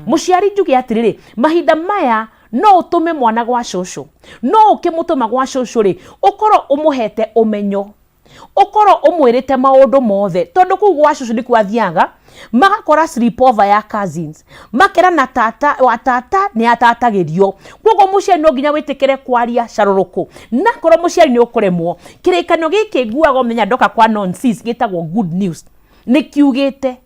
muciari njuge atiriri mahinda maya no utume mwana gwa shosho no ukimutuma gwa shosho ri ukoro umuhete umenyo ukoro umwirite maundu mothe tondu ku gwa shosho ni kwathiaga magakora sleepover ya cousins makera na tata wa tata ni atatagirio kogo muciari no nginya witikire kwaria sharuruku na koro muciari ni ukuremwo kirikano giki guago menya ndoka kwa nonsense gitagwo good news ni kiugite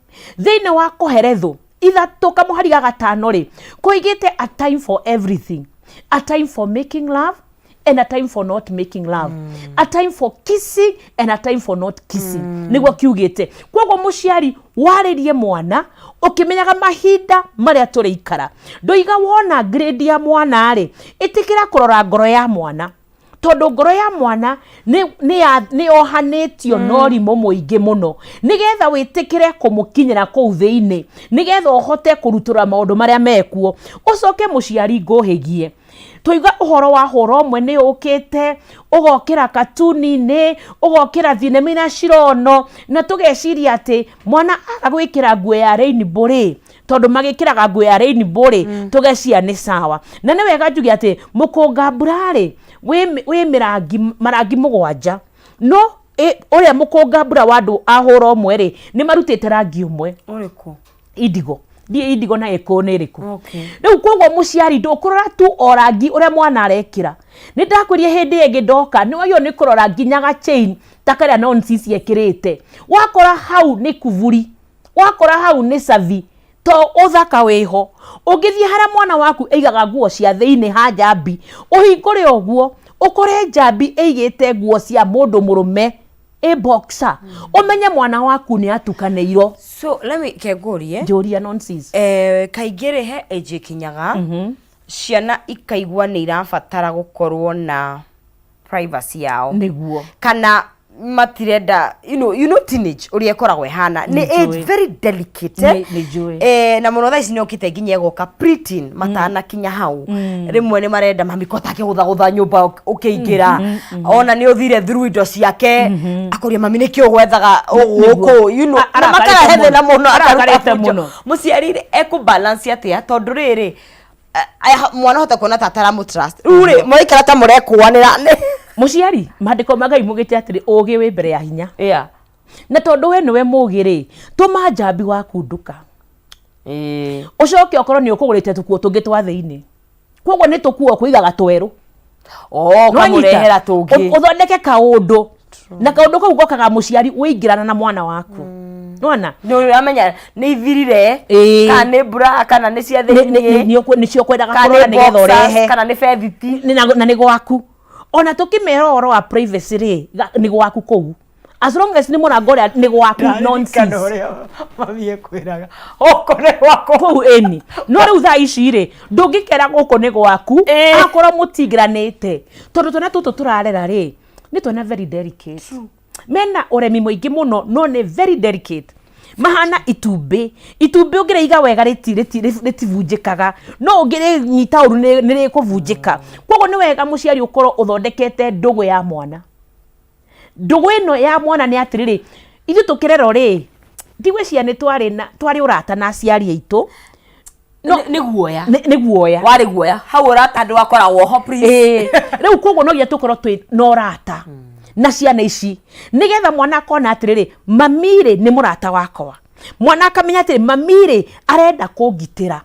thine wa kuheretho ithatu kamuhariga gatano ri kuigite a time for everything, a time for making love and a time for not making love, a time for kissing and a time for not kissing. Niguo kiugite kogo muciari waririe mwana ukimenyaga mahinda maria turiikara ndoiga wona grade ya mwana ri itikira kurora ngoro ya mwana tondu ngoro ya mwana ni ohanetio norimo muingi muno nigetha witikire kumukinyira ku thiini nigetha uhote kurutura maundu maria mekuo ucoke muciari ngohigie toiga uhoro wa horo mwe ni ukite ugokira katuni ni ugokira thinema cirono na tugeciria ati mwana agwikira nguo ya rainbow ri tondu magikiraga nguo ya rainbow ri tugecia ni sawa na ni wega njuge ati mukunga burari we marangi mugwanja no uria mukunga bura wandu ahoro umwe ri ni marutite rangi umwe uriku indigo indigo na ekone riku riu koguo muciari ndukurora tu orangi uria mwana arekira ni ndakwirie hindi enge ndoka ni wayo ni kurora nginyaga chain takaria nonsense yekirite wakora hau ni kuvuri wakora hau ni savi to uthaka weho ugithie hara mwana waku eigaga nguo cia thiini ha jambi uhingure oguo ukore jambi eigite nguo cia mundu murume boxer umenye mwana waku ni atukaneiro. So let me kegurie njuria nonsense kaingire he age kinyaga ciana ikaigua ni irabatara gukorwo na privacy yao niguo kana matirenda you know teenage uri ekoragwe hana ni age very delicate na muno thaici ni okite nginya egoka preteen matana kinya hau rimwe ni marenda mamikota gutha nyumba ukiingira ona ni uthire through indo ciake akoria mami ni kio gwethaga guku you know makara hethe na muno akarete muno muciari eku balance atia tondu riri mwana hota kuona tatara mu trust uri moikara ta murekwanira muciari mandiko magai mugite atiri ugi wi mbere ya hinya na tondu we niwe mugiri tuma jambi waku nduka ucoke okorwo ni ukugurite tukuo tungi twa thiini koguo ni tukuo kuigaga tweru kamurehera tungi uthondeke kaundu na kaundu kau gokaga muciari uingirana na mwana waku nona no uramenya ni ithirire kana ni bra kana ni cia thiini ni cio kwendaga kurora nigetha urehe kana ni fethiti na ni gwaku ona tukimera oro wa privacy ri ni gwaku kou as long as ni mona ngoria ni gwaku nonsense mabie kwiraga okone gwako kou eni no riu tha ici ri ndungikera guko ni gwaku akora mutigranite tondu tona tutu turarera ri ni tona very delicate mena uremi muingi muno no ni very delicate mahana itumbi ungireiga wega ritivunjikaga no ungire nyita uru ni rikuvunjika koguo ni wega muciari ukorwo uthondekete ndugu ya mwana ndugu ino ya mwana ni atiriri ithu tukirero ri ndigwiciria ni twari urata na aciari aitu no ni guoya wari guoya hau urata ndu wakoragwo ho please riu koguo no gia tukorwo twi no urata na ciana ici nigetha mwana akona atiriri mamire ni murata wakwa mwana akamenya atiri mamire arenda kungitira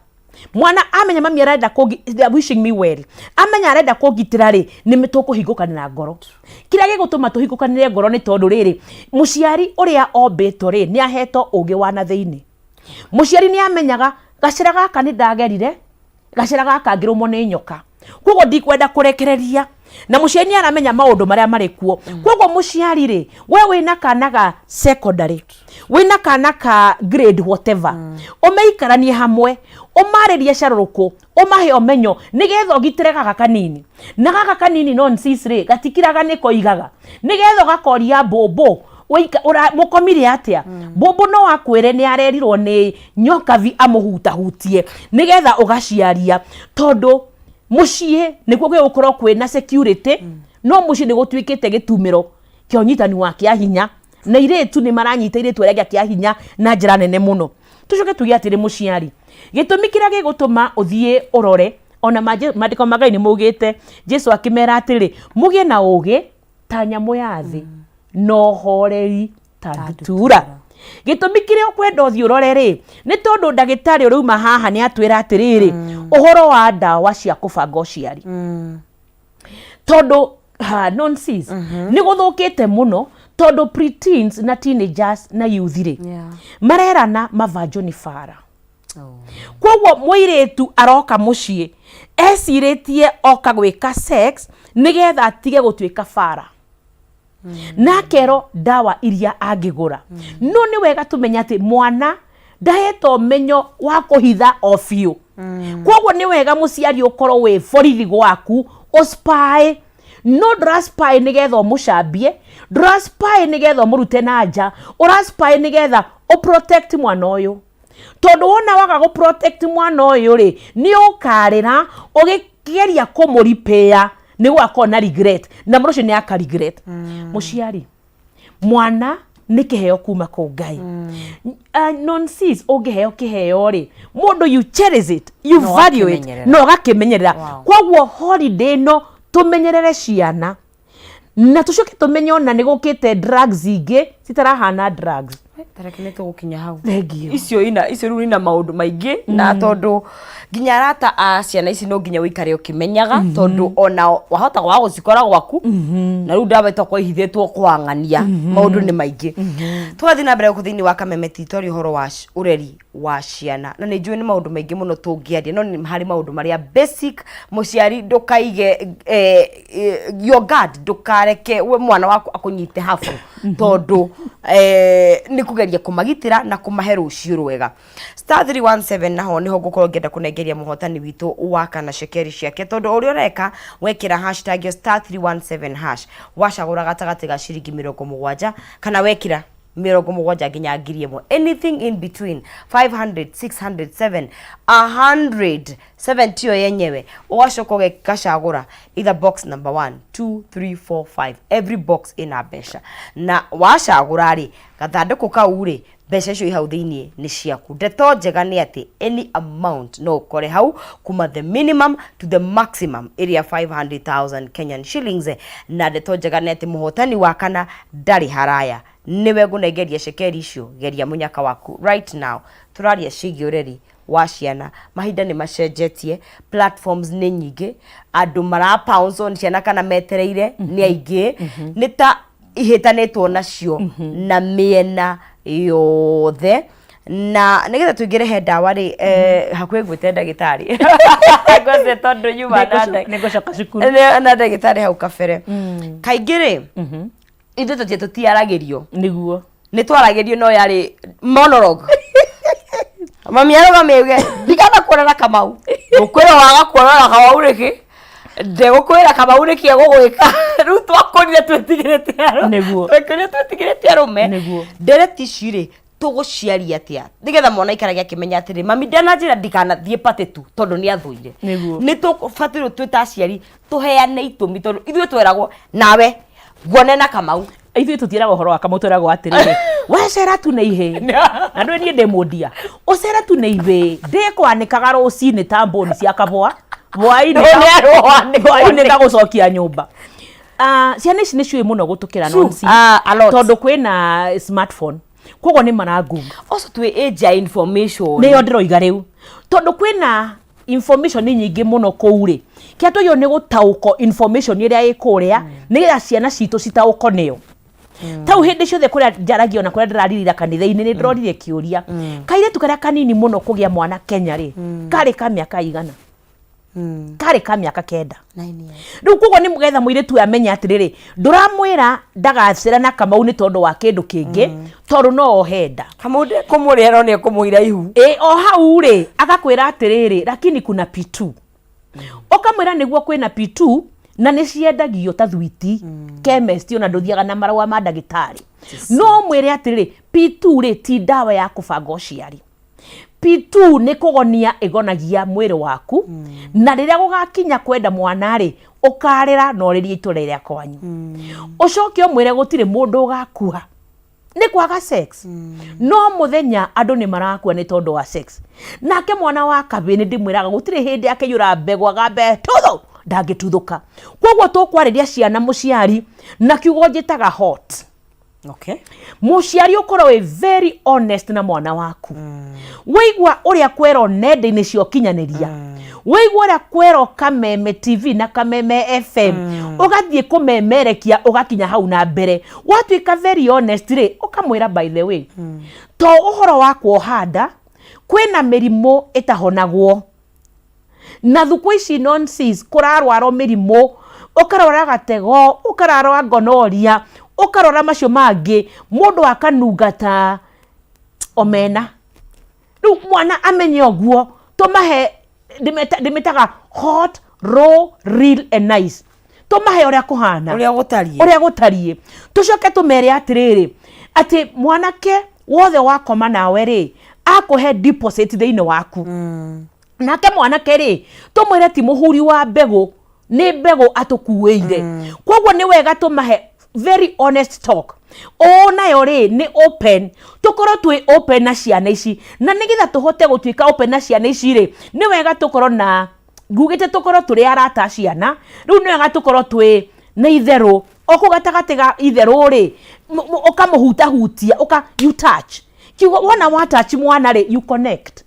mwana amenya mami arenda kungitira wishing me well amenya arenda kungitira ri ni mitukuhingukanira ngoro kira gigutuma tuhingukanire ngoro ni tondu riri muciari uria ombito ri ni aheto ugi wa na thiini muciari ni amenyaga gacira gaka ni ndagerire gacira gaka ngirumwo ni nyoka koguo ndikwenda kurekereria na muciari aramenya maundu maria mari kuo koguo muciari ri we wina kanaga secondary wina kanaka grade whatever umeikaranie hamwe umaririe sharuruku umahe omenyo nigetha ogitire gaka kanini na gaka kanini nonsense ri gatikiraga niko igaga nigetha gakoria bobo mukomire atia bobo no akwire ni arerirwo ni nyoka vi amuhutahutie nigetha ugaciaria tondu mucie nikuo gwe ukorwo kwina security no mucie ni gutwikite gitumiro kio nyitani wa kia hinya na iretu ni maranyita iretu aria kia hinya na njira nene muno tucoke tuge atiri muciari gitumi kiria gigutuma uthie urore ona mandiko magai ni mugite Jesu akimera atiri mugie na ugi ta nyamu ya thi no horeri ta ndutura gitumi kiria ukwenda uthie urore ri ni tondu ndagitari uruma haha ni atwira atiriri uhoro wa ndawa cia kubanga uciari tondu nonsense ni guthukite muno tondu preteens na teenagers na youth ri marerana mavanjo ni fara kwoguo muiretu aroka mucii eciritie oka gwika sex nigetha atige gutwika fara na kero dawa iria angigura no ni wega tumenya ati mwana ndaheto menyo wa kuhitha ofio kwoguo ni wega muciari ukorwo we borithi gwaku uspy no draspy nigetha mucambie draspy nigetha murute na nja uraspy nigetha protect mwana uyu tondu wona waga go protect mwana uyu ri ni ukarira ugigeria kumuripea ni gwako na regret na mrocio ni aka regret muciari mwana ni kiheo kuma ku Ngai nonsense ungiheo kiheo ri mundu you cherish it you value it no gakimenyerera kwoguo holiday no tumenyerere ciana na tucoke tumenye ona ni gukite drugs ingi citarahana drugs tarekenete gukinya hau icio riu ina maundu maingi na tondu nginya arata ciana ici no nginya wikare ukimenyaga tondu ona wahota wa gucikora gwaku na riu ndabetwo kwa ihithitwo kwangania maundu ni maingi twathi na mbere kuthini wa Kameme titori horo wa ureri wa ciana na ni njui ni maundu maingi muno tungiaria no ni hari maundu maria basic muciari ndukaige your guard ndukareke we mwana waku akunyite hafu tondu ni kugeria kumagitira na kumahe rucio rwega *317 naho niho gukorwo ngenda kunengeria muhotani witu wa kana shekeri ciake tondu uri ureka wekira hashtag #317# wacagura gatagati ga ciringi 70 kana wekira 70 nginya ngiri imwe anything in between 500 600 700 70 yenyewe ugacoka ugekacagura either box number 1 2 3 4 5 every box ina besha na wacagura ri gathanduku kau ri besha cio ihau thiini ni ciaku ndeto njega ni ati any amount no ukore hau kuma the minimum to the maximum area 500,000 Kenyan shillings na ndeto njega ni ati muhotani wa kana ndari haraya niwe gunengeria shekeri icio geria munyaka waku right now turaria cigi ureri wa ciana mahinda ni macenjetie platforms ni nyingi andu mara pounds on ciana kana metereire ni aingi ni ta ihitanetwo nacio na miena yothe na nigetha tuingire ndawa ri hakuhe gwite ndagitari ngoze tondu yuma nigocoka cukuru na ndagitari hau kabere kaingire ithu tutiaragirio niguo ni twaragirio no yari monologue mami aroga meuge ndigana kuonana Kamau ukwira waga kuonana Kamau riki ndigukwira Kamau riki egugwika riu twakorire twetigirite aro niguo twekorire twetigirite arume ndereti ciri tuguciaria atia nigetha mwana ikaragia kimenya atiri mami ndanajira ndikanathie pate tu tondu ni athuire ni tufatiro twitaciari tuheane itumi tondu ithuĩ tweragwo nawe guone na Kamau ithuĩ tutiraga horo wa Kamau tweragwo atiriri wecera tu na ihe na ndwe nie ndemundia ucera tu na ive ndikwanikaga rucini tamboni cia kabwa bwai-ini ngagucokia nyumba ciana ici niciũĩ muno gutukira nonsi tondu kwina smartphone koguo ni maragunga also twi age ya information niyo ndiroiga riu tondu kwina information nyingi muno kuuri kiatu yo ni gutauko information iria ikuria nigetha ciana citu citauko niyo tau hindi ciothe kuria njaragio na kuria ndiraririra kanitha-ini ni ndorire kiuria kaire tukaria kanini muno kugia mwana Kenya ri kari ka miaka igana kari ka miaka 9 riu koguo ni mugetha muire tu amenya atiriri nduramwira ndagacira na Kamau ni tondu wa kindu kingi tondu no ohenda Kamau de kumuriero ni kumuira ihu o hau ri agakwira atiriri lakini kuna P2 okamwira niguo kwina P2 na ni ciendagio ta thwiti chemist ona nduthiaga na marwa ma ndagitari no mwire atiriri P2 ri ti dawa ya kubanga uciari P2 ni kugonia igonagia mwiri waku na riria gugakinya kwenda mwana ri ukarira no riria itore ria kwanyu ucoke mwire gutire mundu ugakua ni kwaga sex no muthenya andu ni marakua ni tondu wa sex nake mwana wa kabini ndimwiraga gutire hindi akeyura mbegu agambe tuthu ndangituthuka kwoguo tukwariria ciana muciari na kiugo njitaga hot. Okay. Muciari ukorwo we very honest na mwana waku. Weigua uria kwero nenda-ini cio kinyaniria. Weigua uria kwero Kameme TV na Kameme FM. Ugathie kumemerekia ugakinya hau na mbere. Watuika very honest ri ukamwira by the way. To uhoro wa kuohanda kwina mirimo itahonagwo. Na thuku ici nonsense kurarwaro mirimo ukarora gatego ukararwa gonoria ukarora macio mangi mundu akanungata omena riu mwana amenye oguo tumahe ndimetaga hot raw real and nice tumahe uria kuhana uria gutarie tucoke tumere atiriri ati mwanake wothe wakoma nawe ri akuhe deposit thiini waku nake mwanake ri tumwire ti muhuri wa mbegu ni mbegu atukuweire kwoguo ni wega tumahe very honest talk nayo ri ni open tukorwo twi open na ciana ici na nigetha tuhote gutuika open na ciana ici ri ni wega tukorwo na ngugite tukorwo turi arata ciana riu ni wega tukorwo twi na itheru okugatagati ga itheru ri ukamuhutahutia you touch kiugo wona wa touch mwana ri you connect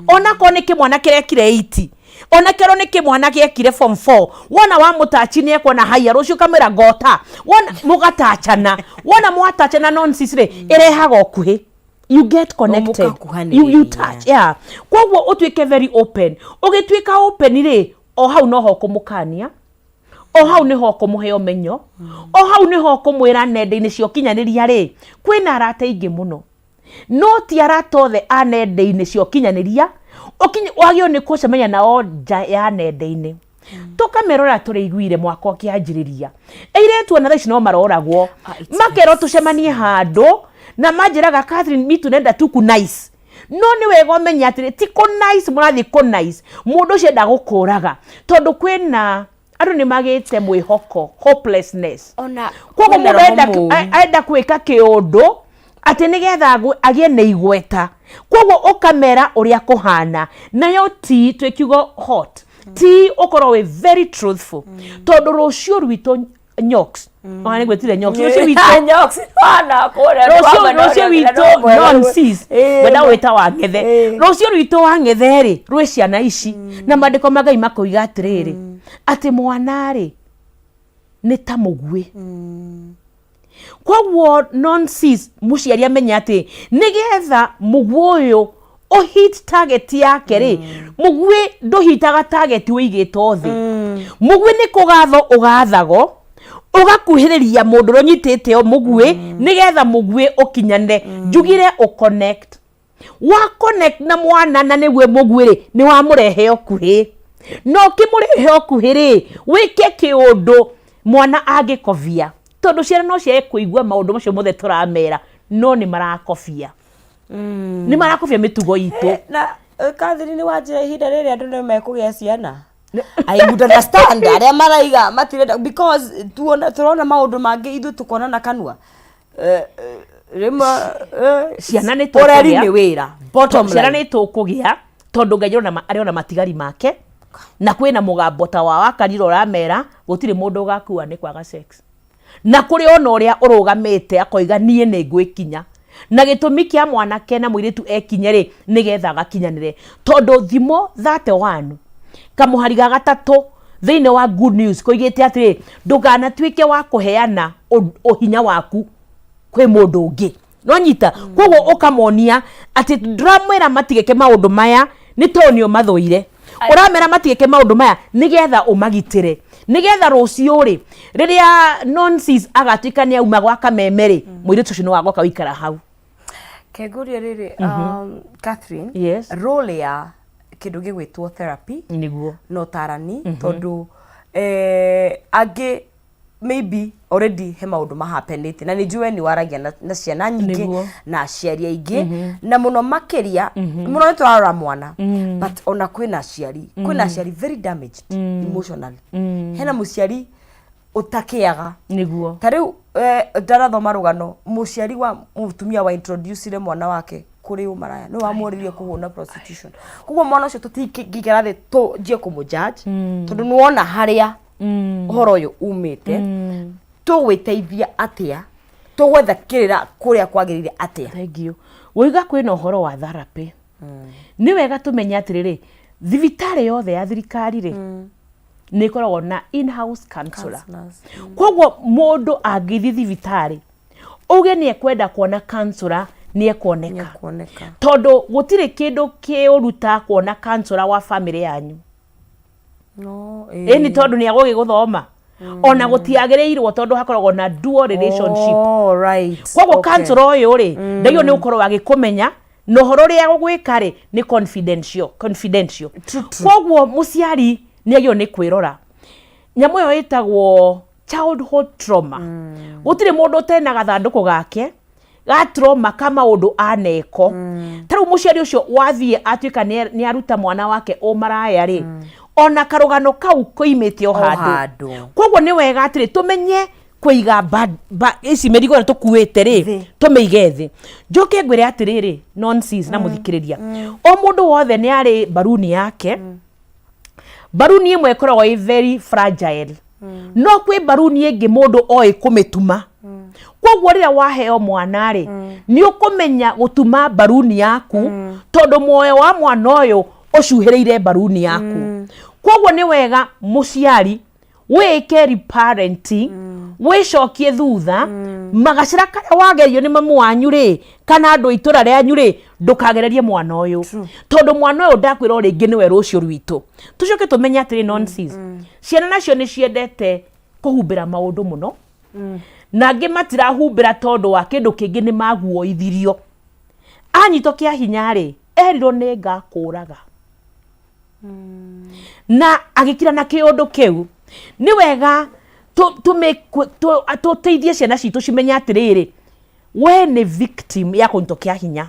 ona ko ni kimwana kirekire 80 ona kero ni kimwana giekire form 4 wona wa mutachi ni ekona haya rucio kamera gota wona mugatachana wona mwatachana nonsense ri irehaga okuhi you get connected you touch yeah kwoguo utwike very open ugitwika open ri o hau no ho kumukania o hau ni ho kumuhe omenyo o hau ni ho kumwira nenda-ini cio kinyaniria ri kwina arata ingi muno no ti arata othe anenda-ini cio kinyaniria wagio ni kucemenya nao nja ya nenda-ini tukamerora turi iguire mwaka ukianjiriria eiretu na thaici no maroragwo makero tucemanie handu na manjiraga Catherine mitu nenda tuku nice no ni wega umenya atiri ti ku nice murathi ku nice mundu cio ndagukuraga tondu kwina andu ni magite mwihoko hopelessness ona kwoguo mundu enda kwika kiundu ati nigetha agie na igweta kwoguo ukamera uria kuhana nayo ti twikiugo hot ti ukorwo we very truthful tondu rucio rwito nyoks ni gwetire nyoks rucio wito nyoks ana kore rucio wito nonsense wenda wita wa ngethe rucio rwito wa ngethe ri rwi ciana ici na mandiko magai makoiga atiriri ati mwana ri ni ta mugwi kwoguo nonsense muciari amenya ati nigetha mugwi uyu hit target yake ri mugwi nduhitaga target wigito thi mugwi ni kugatho ugathago ugakuhiriria mundu ronyitite o mugwi nigetha mugwi ukinyane njugire connect wa connect na mwana na niwe mugwi ri ni wa murehe okuhi no kimurehe okuhi ri wike kiundu mwana agikovia tondu ciana no cie kuigua maundu macio mothe turamera no ni marakofia ni marakofia mitugo itu na Catherine ni wajira ihinda riri andu ni mekugia ciana I would understand aria maraiga matirenda because turona maundu mangi ithu tukona na kanua rima ciana ni tukugia ni wira bottom line ciana ni tukugia tondu Ngai ariona matigari make na kwina mugambo ta wa wakariro ramera gutire mundu gakua ni kwaga sex na kuri ona uria urugamite akoiga nie ni ngwikinya na gitumi kia mwanake na mwiritu ekinye ri nigetha gakinyanire tondu thimo 31 kamuhariga gatatu thiine wa good news koigite atiri nduganatwike wa kuheana uhinya waku kwi mundu ungi no nyita kwoguo ukamonia ati ndramwira matigeke maundu maya ni tonio mathuire uramera matigeke maundu maya nigetha umagitire nigetha rucio ri riria nonsense agatwika ni auma gwa Kameme ri mwiritu cio no wagoka wikara hau keguria riri Catherine yes role ya kindu gigwitwo therapy niguo no tarani tondu age maybe already he maundu mahapenite na nijue ni waragia na ciana nyingi na aciari aingi na muno makiria muno ni twarora mwana but ona kwina aciari very damaged emotionally hena muciari utakiaga niguo tariu ndarathoma rugano muciari wa mutumia wa introduce mwana wake kuri umaraya no amuririe kuhuna prostitution kugo mwana ucio tutingigera thi tujie kumujudge tondu nuona haria horo uyu umite tugwiteithia atia tugwetha kirira kuria kwagirire atia. Thank you. Wiga kwina horo wa therapy ni wega tumenya atiriri thibitari yothe ya thirikari ri ni koragwo na in-house counselor. Koguo mundu angithi thibitari uge ni ekwenda kuona counselor ni ekwoneka tondu gutire kindu kiuruta kuona counselor wa family yanyu ni tondu ni agugiguthoma ona gutiagirirwo tondu hakoragwo na dual relationship. Koguo counselor uyu ri ndagio ni ukorwo agikumenya no horo ria gugwika ri ni confidential. Koguo muciari ni agio ni kwirora nyamu yo itagwo childhood trauma. Gutire mundu utena gathanduku gake ga trauma kama undu aneko taru muciari ucio wathie atuika ni aruta mwana wake umaraya ri ona karugano kau koimete o handu. Koguo ni wega atiri tumenye kuiga ici merigo na tukuite ri tumeige thi njoke ngwire atiriri nonsense na muthikiriria o mundu wothe ni ari baruni yake. Baruni imwe ikoragwo i very fragile no kwi baruni ingi mundu oi kumituma. Koguo riria waheo mwana ri ni ukumenya gutuma baruni yaku tondu moyo wa mwana uyu ucuhiriire baruni yaku. Koguo ni wega muciari wike reparenting wicokie thutha magacira karia wagerio ni mamu wanyu ri kana andu itura rianyu ri ndukagererie mwana uyu tondu mwana uyu ndakwira ringi niwe rucio rwitu. Tucoke tumenya atiri nonsense ciana nacio ni ciendete kuhumbira maundu muno na ngi matirahumbira tondu wa kindu kingi ni maguoithirio. Anyito kia hinya ri erirwo ni ngakuraga na agikira na kiundu kiu ni wega tuteithie ciana citu cimenya atiriri we ni victim ya kunyito kia hinya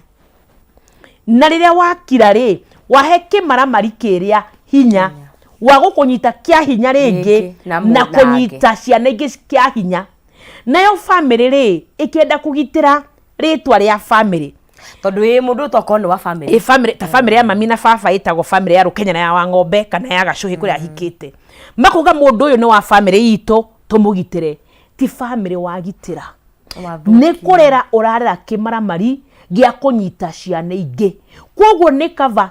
na riria wakira ri wahe kimaramari kiria hinya wa gukunyita kia hinya ringi na kunyita ciana ingi kia hinya nayo family ri ikienda kugitira ritwa ria family tondu mundu tokoni wa family ta family ya mami na baba itagwo family ya Rukenya na ya Wang'ombe kana ya Gacuhi kuria hikite makuga mundu uyu ni wa family itu tumugitire ti family wagitira ni kurera urarera kimaramari gia kunyita ciana ingi. Koguo ni kava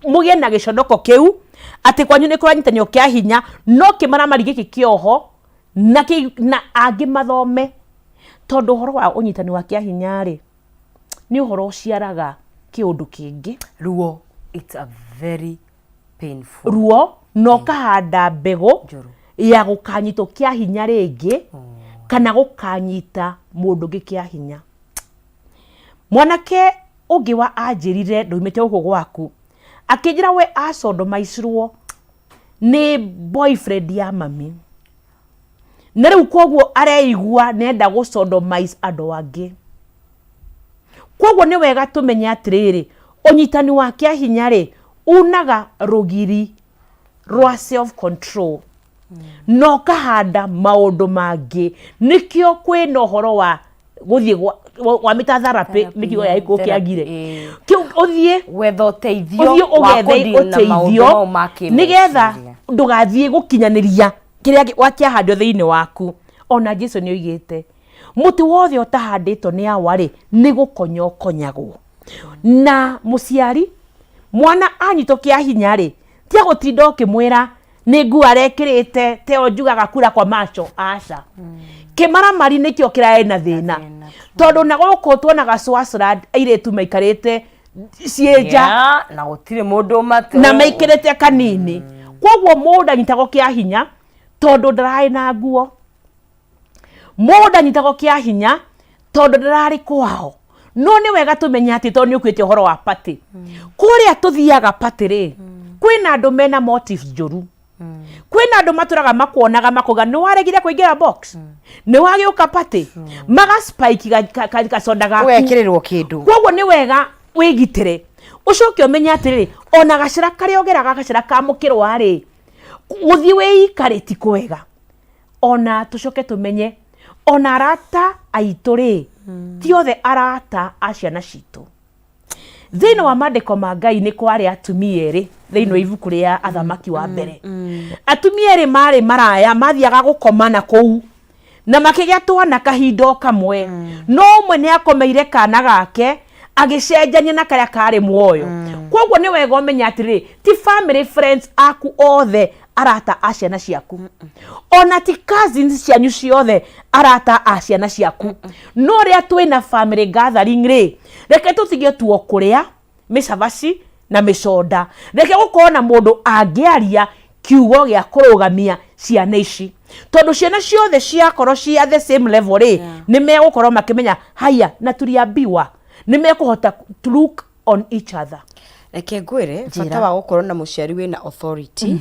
mugie na gicondoko kiu ati kwanyu ni kuranyitanio kia hinya no kimaramari giki kioho na angi mathome tondu horo wa unyitani wa kia hinya ri ni uhoro ciaraga kiundu kingi ruo. It's a very painful ruo no kahanda mbegu ya gukanyito kia hinya ringi kana gukanyita mundu ngi kia hinya. Mwanake ungi wa anjirire ndoimete uko gwaku akinjira we acondomaicirwo ni boyfriend ya mami na riu koguo areigua nenda gucondomaice andu angi. Koguo ni wega tumenya atiriri unyitani wa kia hinya ri unaga rugiri rwa self control no kahanda maundu mangi nikio kwina horo wa guthie wa mita therapy nikio ya iko kiagire kiu uthie wetho teithio wa kudina maundu make nigetha ndugathie gukinyaniria kiria wakiahandio thiini waku. Ona Jesu ni oigite muti wothe utahanditwo ni awari ni gukonyokonyagwo na muciari mwana anyito kia hinya ri tia gutinda ukimwira ni ngu arekirite teo njugaga kura kwa macho aca kimaramari nikio kirae na thina tondu na guku tuonaga swasrad airetu maikarite cienja na gutire mundu matu na maikirite kanini. Koguo mundu anyitagwo kia hinya tondu ndarai na nguo mundu anyitagwo kia hinya tondu ndarari kwao. No ni wega tumenya ati tondu ni ukwite horo wa party kuria tuthiaga party ri kwina andu mena motives njuru kwina andu maturaga makuonaga makuga ni waregire kuingira box ni wagiuka party maga spike ka soda gaku wekirirwo kindu. Koguo ni wega wigitire ucoke umenya atiri ona gacira karia ogeraga gacira kamukirwa ri uthie wiikare ti kwega ona tucoke tumenye ona arata aitũ rĩ ti othe arata a ciana citũ. Thĩinĩ wa mandĩko ma Ngai nĩ kwarĩ atumia erĩ thĩinĩ wa ibuku rĩa Athamaki wa mbere. Atumia erĩ marĩ maraya mathiaga gũkomana kũu na makĩgĩa twana kahinda kamwe. No ũmwe nĩ akomeire kana gake agĩcenjania na karĩa karĩ muoyo. Koguo nĩ wega ũmenye atĩrĩ ti family friends aku othe arata a ciana ciaku. Ona ti cousins cianyu ciothe arata a ciana ciaku. No rĩa twĩna family gathering rĩ, reke tũtige tuo kũrĩa mĩcabaci na mĩconda. Reke gũkorwo na mũndũ angĩaria kiugo gĩa kũrũgamia ciana ici. Tondũ ciana ciothe ciakorwo cia the same level rĩ, nĩ megũkorwo makĩmenya haya na tuliambiwa. Nĩ mekũhota to look on each other. Reke ngwĩre bata wa gũkorwo na mũciari wĩna authority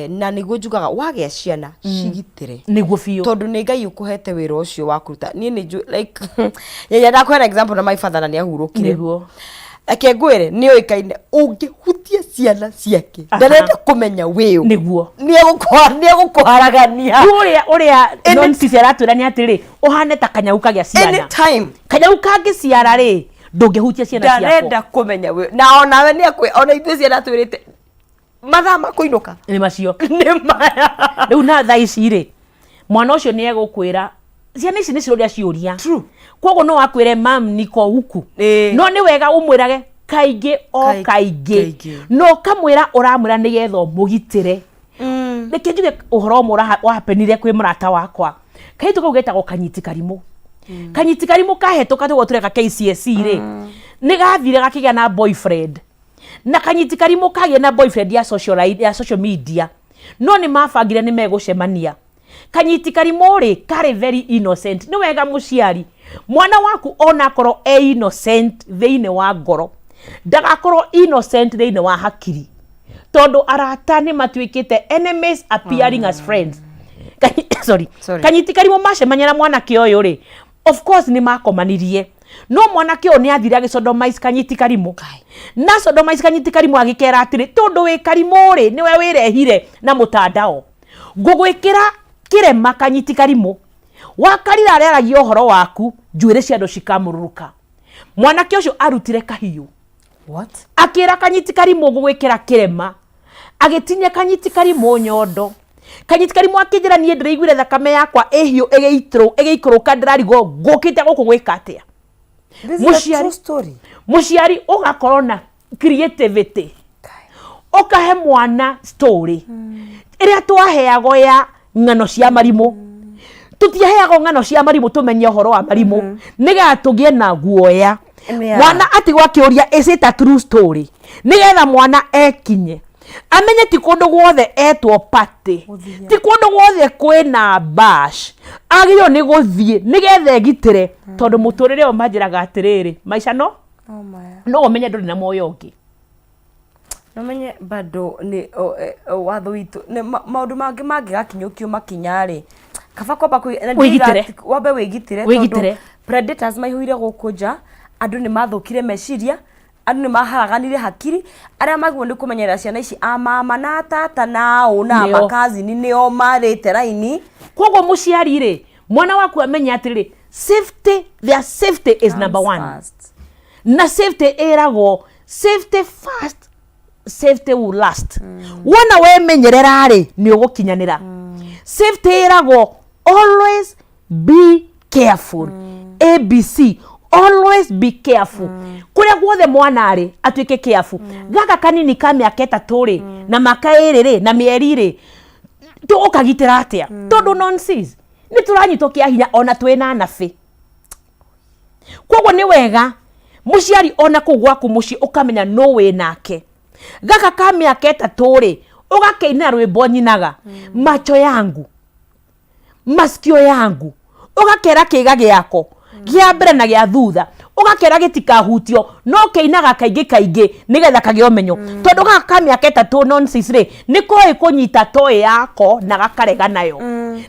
na nĩguo njugaga wagĩa ciana cigitĩre nĩguo biũ, tondũ nĩ Ngai ũkũhete wĩra ũcio wa kũruta. Niĩ nĩ like yeye ndakwĩra example na my father na nĩ ahurũkire. Reke ngwĩre nĩ oĩkaine ũngĩhutia ciana ciake ndarenda kũmenya wĩũ nĩguo nĩ egũkũharagania. Ũrĩa nonsense aratwĩra nĩ atĩrĩ ũhane ta kanyau kagĩa ciana. Anytime kanyau kangĩciara rĩ ndũngĩhutia ciana ciako. Ndarenda kũmenya wĩũ na onawe nĩ ona ithuĩ ciana twĩrĩte mathaa ma kũinũka nĩ macio nĩ maya. Rĩu na thaa ici rĩ mwana ũcio nĩ egũkwĩra ciana ici nĩ ciroria ciũria. Koguo no akwĩre mam niko huku. No nĩ wega ũmwĩrage kaingĩ o kaingĩ. No kamwĩra ũramwĩra nĩgetha mũgitĩre. Reke njuge ũhoro ũmwe wapenire kwĩ mũrata wakwa. Kaitũ kau getagwo kanyiti karimũ. Kanyiti karimũ kahetũka tũgwo tũreka KCSE rĩ nĩ gathire gakĩgĩa na boyfriend. Na kanyiti karimũ kagĩa na boyfriend ya social media. No nĩ mabangire nĩ megũcemania. Kanyiti karimũ rĩ karĩ very innocent. Nĩ wega mũciari mwana waku ona korwo innocent thĩinĩ wa ngoro ndagakorwo innocent thĩinĩ wa hakiri, tondũ arata nĩ matuĩkĩte enemies appearing as friends. Sorry. Kanyiti karimũ macemania na mwanake ũyũ rĩ of course nĩ makomanirie. No mwanake ũyũ nĩ athire agĩsodomize kanyiti karimũ. Na sodomize kanyiti karimũ agĩkera atĩrĩ tondũ wĩ karimũ rĩ nĩwe wĩrehire na mũtandao ngũgwĩkĩra kĩrema kanyiti karimũ. Wakarira arĩaragia ũhoro waku njuĩrĩ cia andũ cikamũrũrũka. Mwanake ũcio arutire kahiũ. Akĩra kanyiti karimũ ngũgwĩkĩra kĩrema. Agĩtinia kanyiti karimũ nyondo. Kanyiti karimũ akĩnjĩra niĩ ndĩraiguire thakame yakwa ĩhiũ ĩgĩikũrũka ndĩrarigwo ngũkĩte gũkũ gwĩka atĩa. Mũciari ũgakorwo na creativity. Ũkahe mwana story ĩrĩa twaheagwo ya ng'ano cia marimũ. Tutiheagwo ng'ano cia marimũ tumenye ũhoro wa marimũ nĩgetha tũgĩe na guoya. Mwana atigwo akĩũria is it a true story nĩgetha mwana ekinye amenye ti kũndũ guothe etwo party, ti kũndũ guothe kwĩna bash. Agĩrĩirwo nĩ gũthiĩ nĩgetha egitĩre tondũ mũtũrĩre ũyũ manjĩraga atĩrĩrĩ maica no ũmenye ndũrĩ na muoyo ũngĩ. Namenye bado nĩ watho witũ maũndũ mangĩ mangĩgakinyũkio makinya rĩ kaba kwamba wambe wĩgitĩre tondũ predators maihũire gũkũ nja. Andũ nĩ mathũkire meciria, andũ nĩ maharaganire hakiri. Arĩa magĩrĩirwo nĩ kũmenyerera ciana ici a mama na tata nao na makazini nĩo marĩte raini. Koguo mũciari rĩ mwana waku amenya atĩrĩ their safety is number one. Na safety ĩragwo safety first, safety will last. Wona wemenyerera rĩ nĩ ũgũkinyanĩra. Safety ĩragwo always be careful. ABC always be careful. Kũrĩa guothe mwana rĩ atuĩke careful. Gaka kanini ka mĩaka 3 rĩ na maka 2 rĩ na mĩeri rĩ tũgũkagitĩra atĩa tondũ nonsense nĩ tũranyitwo kĩa hinya ona twĩna nabi. Koguo nĩ wega mũciari ona kũu gwaku mũciĩ ũkamenya no wĩ nake. Gaka ka mĩaka 3 rĩ ũgakĩina rwĩmbo nyinaga macho yangu masikio yangu, ũgakera kĩga gĩako gĩa mbere na gĩa thutha, ũgakera gĩtikahutio no kĩinaga kaingĩ nĩgetha kagĩe ũmenyo. Tondũ gaka ka mĩaka 3 nonsense rĩ nĩ koĩ kũnyita toy yako na gakarega nayo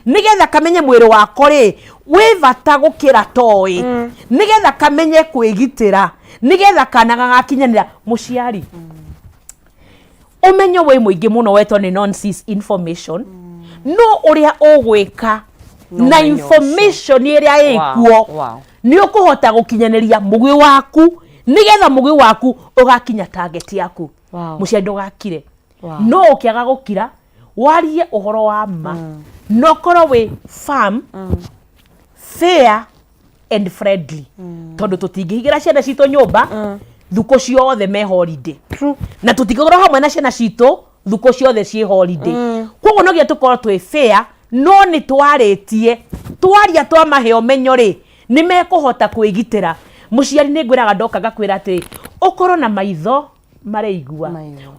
nĩgetha kamenye mwĩrĩ wako rĩ wĩ bata gũkĩra toy nĩgetha kamenye kwĩgitĩra nĩgetha kana gagakinyanĩra. Mũciari ũmenyo wĩ mũingĩ mũno wetwo nĩ nonsense information no uria ugwika na information iria ikuo ni ukuhota gukinyaniria mugi waku nigetha mugi waku ugakinya target yaku muciari ndugakire no ukiaga gukira warie uhoro wa ma no korwo wi farm fair and friendly tondu tutingihigira ciana citu nyumba thuko ciothe me holiday na tutigorwo hamwe na ciana citu thuko ciothe ci holiday koguo no gia tukorwo twi fair no ni twaritie twaria twa maheo menyo ri ni mekuhota kwigitira muciari ni ngwiraga ndoka ngakwira ati ukorwo na maitho mareigua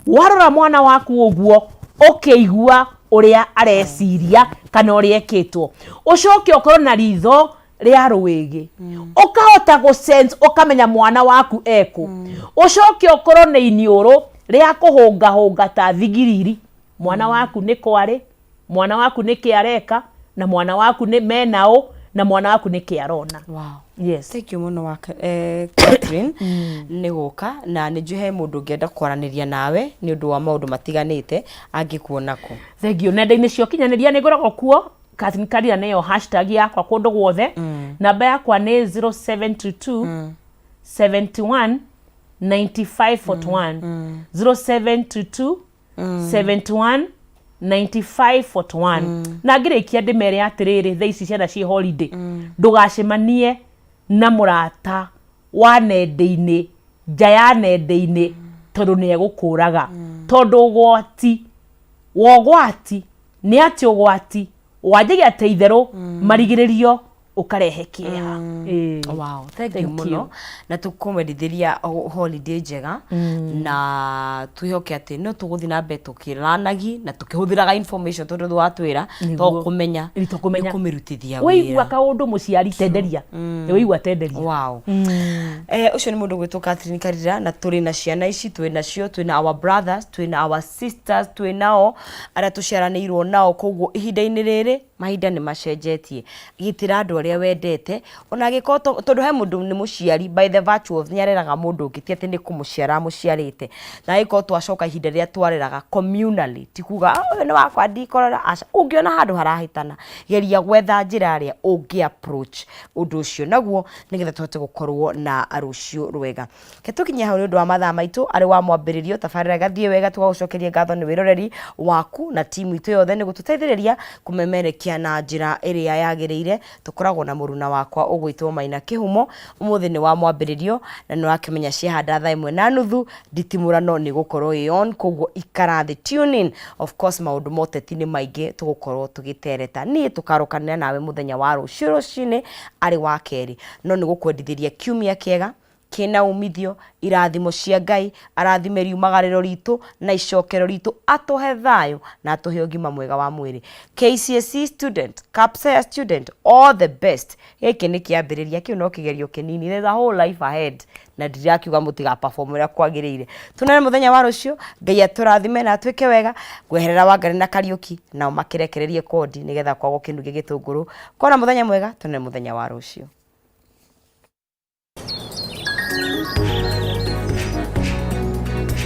warora mwana waku uguo ukiigua uria areciria kana uria ekitwo ucoke ukorwo na ritho ria ruigi ukahota go sense ukamenya mwana waku eko ucoke ukorwo na iniuru ria kuhunga hunga ta thigiriri mwana waku ni kwari mwana waku ni kiareka na mwana waku ni menao na mwana waku ni kiarona. Yes. Thank you muno wa Catherine ni guka na ni juhe mundu ngenda kwaraniria nawe ni undu wa maundu matiganite angikuonako. Thank you. Nenda-ini cio kinyaniria ni ngoragwo kuo Catherine Karira neyo hashtag yakwa kundu guothe namba yakwa ni 0722 71 9541 0722 71 9541 na ngirikia ndimere atiriri thaa ici ciana ci holiday ndugacemanie na murata wa nenda-ini nja ya nenda-ini tondu ni egukuraga tondu ugwati wogwati ni ati ugwati wanjagia ta itheru marigiririo ukarehe kieha. Wow, thank you muno na tukumedithiria holiday njega na twihoke ati no tuguthi na mbere tukiranagi na tukihuthiraga information tondu twatwira to kumenya kumirutithia wira weigua kaundu muciari tenderia weigua tenderia. Wow. Ucio ni mundu gwitwo Catherine Karira na turi na ciana ici twinacio twina our brothers twina our sisters twinao aria tuciaranirwo nao koguo ihinda-ini riri mahinda ni macenjetie gitira andu aria wendete ona giko tondu he mundu ni muciari by the virtue of nyareraga mundu ngiti ati ni kumuciara muciarite na giko twacoka ihinda ria twareraga communally tikuga ni wakwa ndikorora aca ungiona handu harahitana geria gwetha njira aria ungi approach undu ucio naguo nigetha tuhote gukorwo na rucio rwega ketukinya hau ni undu wa mathaa maitu ari wa mwambiririo tabarira gathie wega tugagucokeria ngatho ni wiroreri waku na timu itu yothe ni gututeithiriria kumemerekia na njira iria yagiriire tukoragwo na muruna wakwa ugwitwo Maina Kihumo umuthi ni wa mwambiririo na ni wakimenya ciahanda thaa 1:30 nditimurano ni gukorwo on koguo ikarathi tune in of course maundu moteti ni maingi tugukorwo tugitereta ni tukarukanira nawe muthenya wa rucini ari wa keri no ni gukwendithiria kiumia kiega kina umithio irathimo cia Ngai arathime riumagariro ritu na icokero ritu atuhe thayo na atuhe ugima mwega wa mwiri. KCSE student, KPSEA student, all the best. Giki ni kiambiriria kiu no kigerio kinini, there's a whole life ahead na ndirakiuga mutiga perform ria kwagiriire. Tunene muthenya wa rucio Ngai aturathime na atwike wega gweherera Wangari na Kariuki na makirekererie kodi nigetha kwago kindu gigitunguru. Kona muthenya mwega tunene muthenya wa rucio.